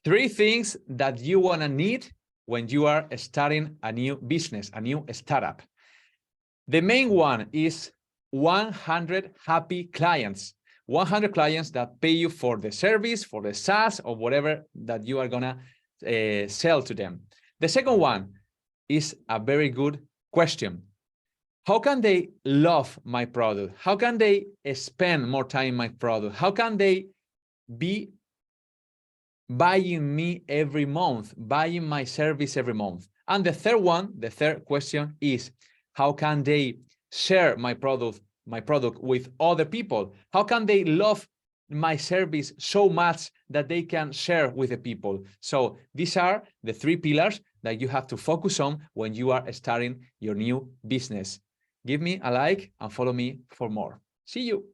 3 things that you want to need when you are starting a new business, a new startup. The main one is 100 happy clients. 100 clients that pay you for the service, for the SaaS, or whatever that you are gonna sell to them. The second one is a very good question. How can they love my product? How can they spend more time in my product? How can they be buying me every month, buying my service every month? And the third one, the third question is, how can they share my product with other people? How can they love my service so much that they can share with the people? So these are the 3 pillars that you have to focus on when you are starting your new business. Give me a like and follow me for more. See you.